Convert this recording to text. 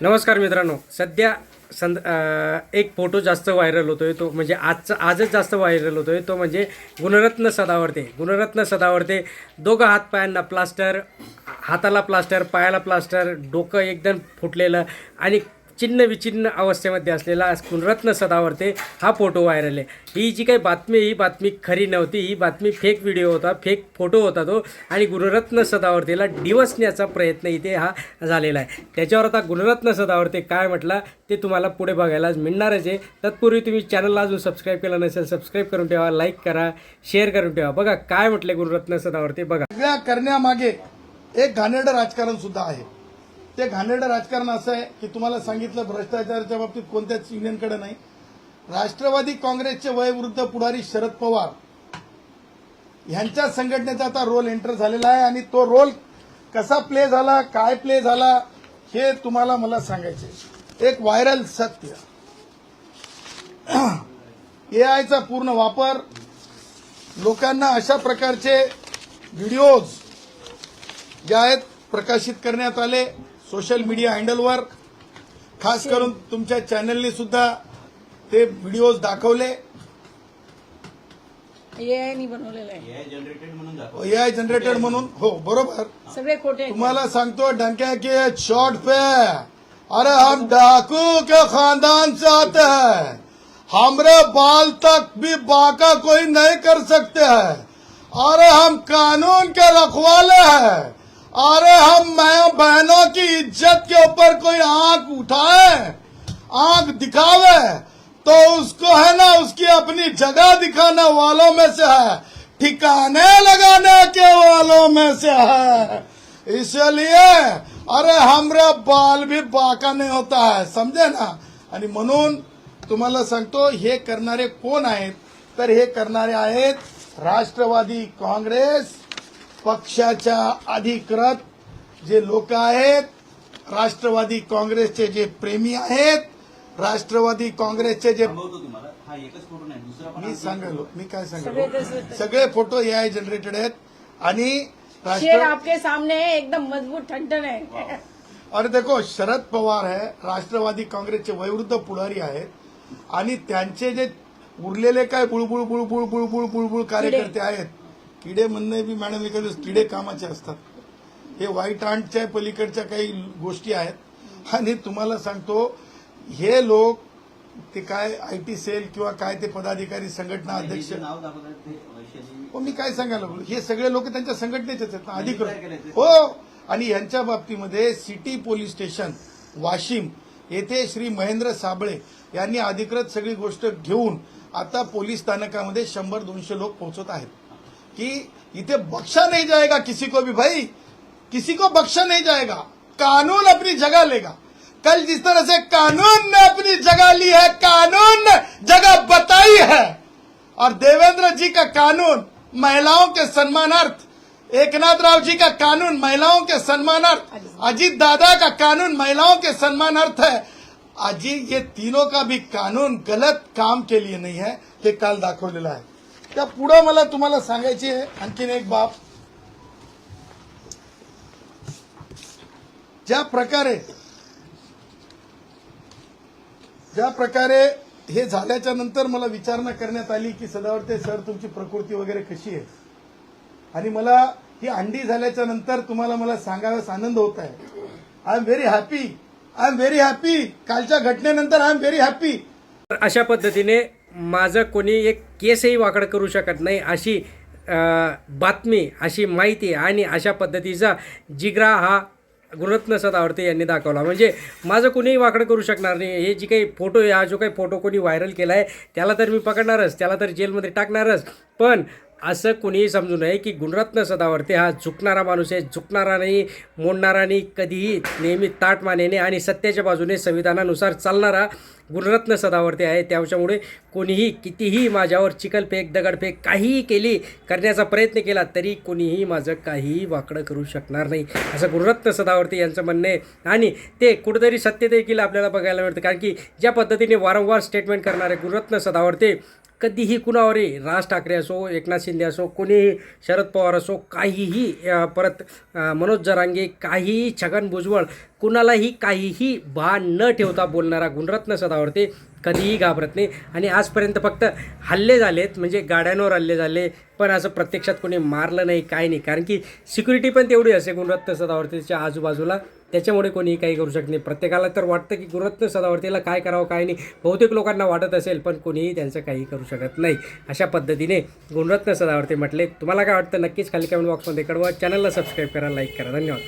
नमस्कार मित्रांनो, सध्या एक फोटो जास्त व्हायरल होतो आहे. तो म्हणजे आजच जास्त व्हायरल होतो आहे. तो म्हणजे गुणरत्न सदावर्ते दोघं हातपायांना प्लास्टर, हाताला प्लास्टर, पायाला प्लास्टर, डोकं एकदम फुटलेलं आणि चिन्ह विचिन्न अवस्थेमध्ये असलेला गुणरत्न सदावर्ते हा फोटो व्हायरल आहे. ही जी काही बातमी, ही बातमी खरी नव्हती. ही बातमी फेक व्हिडिओ होता, फेक फोटो होता तो. आणि गुणरत्न सदावर्तेला डिवसण्याचा प्रयत्न इथे हा झालेला आहे. त्याच्यावर आता गुणरत्न सदावर्ते काय म्हटला ते तुम्हाला पुढे बघायलाच मिळणारच आहे. तत्पूर्वी तुम्ही चॅनलला अजून सबस्क्राईब केलं नसेल, सबस्क्राईब करून ठेवा, लाईक करा, शेअर करून ठेवा. बघा काय म्हटले गुणरत्न सदावर्ते, बघा. सगळ्या करण्यामागे एक घाणेरडं राजकारण सुद्धा आहे. ते घाणेरडं राजकारण असं आहे की तुम्हाला सांगितलं, भ्रष्टाचाराच्या बाबतीत कोणत्याच युनियनकडे नाही. राष्ट्रवादी काँग्रेसचे वयोवृद्ध पुढारी शरद पवार यांच्या संघटनेचा आता रोल एंटर झालेला आहे आणि तो रोल कसा प्ले झाला, काय प्ले झाला हे तुम्हाला मला सांगायचे. एक व्हायरल सत्य, एआयचा पूर्ण वापर, लोकांना अशा प्रकारचे व्हिडिओज जे आहेत प्रकाशित करण्यात आले सोशल मीडिया हँडलवर. खास करून तुमच्या चॅनलने सुद्धा ते व्हिडिओज दाखवले. एआय नी बनवलेलं आहे, एआय जनरेटेड म्हणून. हो बरोबर, सगळे खोटे. तुम्हाला सांगतो डंके के शॉट पे, अरे हम डाकू के खानदान से आते हैं, हमरे बाल तक भी बाका कोई नहीं कर सकते हैं. अरे हम कानून के रखवाले हैं. अरे हम माँ बहनों की इज्जत के ऊपर कोई आंख उठाए, आंख दिखावे तो उसको है ना, उसकी अपनी जगह दिखाने वालों में से है, ठिकाने लगाने के वालों में से है. इसलिए अरे हमरे बाल भी बाका नहीं होता है, समझे ना. आणि म्हणून तुम्हाला सांगतो हे करणारे कोण आहेत, तर हे करणारे आहेत राष्ट्रवादी काँग्रेस पक्षाच्या अधिकृत जे लोक आहेत, राष्ट्रवादी काँग्रेसचे जे प्रेमी आहेत, राष्ट्रवादी काँग्रेसचे जे, मी सांगालो, मी काय सांगालो, सगळे फोटो एआय जनरेटेड आहेत. आणि शेर आपके सामने है, एकदम मजबूत ठणठण है. और देखो शरद पवार है, राष्ट्रवादी काँग्रेसचे वयोवृद्ध पुढारी आहेत आणि त्यांचे जे उरलेले काय बुळबुळ बुळबुळ बुळबुळ बुळबुळ कार्यकर्ते आहेत. किडे म्हणणे बी मॅडम एखादे किडे कामाचे असतात. हे व्हाईट आंटच्या पलीकडच्या काही गोष्टी आहेत. आणि तुम्हाला सांगतो हे लोक ते काय आयटी सेल किंवा काय ते पदाधिकारी, संघटना अध्यक्ष, मी काय सांगायला लागलो, हे सगळे लोक त्यांच्या संघटनेचेच आहेत ना, अधिकृत. हो. आणि यांच्या बाबतीमध्ये सिटी पोलीस स्टेशन वाशिम येथे श्री महेंद्र साबळे यांनी अधिकृत सगळी गोष्ट घेऊन आता पोलीस स्थानकामध्ये 100-200 लोक पोहोचत आहेत कि इथे बख्शा नहीं जाएगा किसी को भी. भाई किसी को बख्शा नहीं जाएगा, कानून अपनी जगह लेगा. कल जिस तरह से कानून ने अपनी जगह ली है, कानून ने जगह बताई है. और देवेंद्र जी का कानून महिलाओं के सम्मानार्थ, एकनाथ राव जी का कानून महिलाओं के सम्मानार्थ, अजीत दादा का कानून महिलाओं के सम्मानार्थ है. अजीत ये तीनों का भी कानून गलत काम के लिए नहीं है, हे काल दाखवलेलं आहे. त्या पुढे मला तुम्हाला सांगायची आहे आणखीन एक बाब. ज्या प्रकारे हे झाल्याच्या नंतर मला विचारणा करण्यात आली की सदावर्ते सर तुमची प्रकृती वगैरे कशी आहे, आणि मला ही अंडी झाल्याच्या नंतर तुम्हाला मला सांगाव्यास आनंद होत आहे. I am very happy. कालच्या घटनेनंतर आय एम व्हेरी हॅपी. अशा पद्धतीने माझं कोणी एक केसही वाकड करू शकत नाही अशी बातमी, अशी माहिती आणि अशा पद्धतीचा जिगरा हा गुणरत्न सदावर्ते यांनी दाखवला. म्हणजे माझं कोणीही वाकडं करू शकणार नाही. हे जी काही फोटो आहे, हा जो काही फोटो कोणी व्हायरल केला आहे त्याला तर मी पकडणारच, त्याला तर जेलमध्ये टाकणारच. पण असं कोणीही समजू नये की गुणरत्न सदावर्ते हा झुकणारा माणूस आहे, झुकणारा नाही, मोडणारा नाही, कधीही नेहमी ताठ मानेने आणि सत्याच्या बाजूने संविधानानुसार चालणारा गुणरत्न सदावर्ते आहे. त्याच्यामुळे कोणीही कितीही माझ्यावर चिखलफेक, दगडफेक काहीही करण्याचा प्रयत्न केला तरी कोणीही माझं काहीही वाकडं करू शकणार नाही, असं गुणरत्न सदावर्ते यांचं म्हणणं आहे. आणि ते कुठेतरी सत्य देखील आपल्याला बघायला मिळतं. कारण की ज्या पद्धतीने वारंवार स्टेटमेंट करणारे गुणरत्न सदावर्ते कधीही कुणावरही, राज ठाकरे असो, एकनाथ शिंदे असो, कोणीही, शरद पवार असो, काहीही, परत मनोज जरांगे, काहीही, छगन भुजबळ कुणालाही काहीही भान न ठेवता बोलणारा गुणरत्न सदावर्ते कधीही घाबरत नाही. आणि आजपर्यंत फक्त हल्ले झालेत, म्हणजे गाड्यांवर हल्ले झाले, पण असं प्रत्यक्षात कोणी मारलं नाही, काय नाही. कारण की सिक्युरिटी पण तेवढी असे गुणरत्न सदावर्तेच्या आजूबाजूला, त्याच्यामुळे कोणीही काही करू शकत नाही. प्रत्येकाला तर वाटतं की गुणरत्न सदावर्तेला काय करावं काय नाही, बहुतेक लोकांना वाटत असेल, पण कोणीही त्यांचं काही करू शकत नाही. अशा पद्धतीने गुणरत्न सदावर्ते म्हटले. तुम्हाला काय वाटतं नक्कीच खाली कमेंट बॉक्समध्ये कळवा. चॅनलला सबस्क्राईब करा, लाईक करा. धन्यवाद.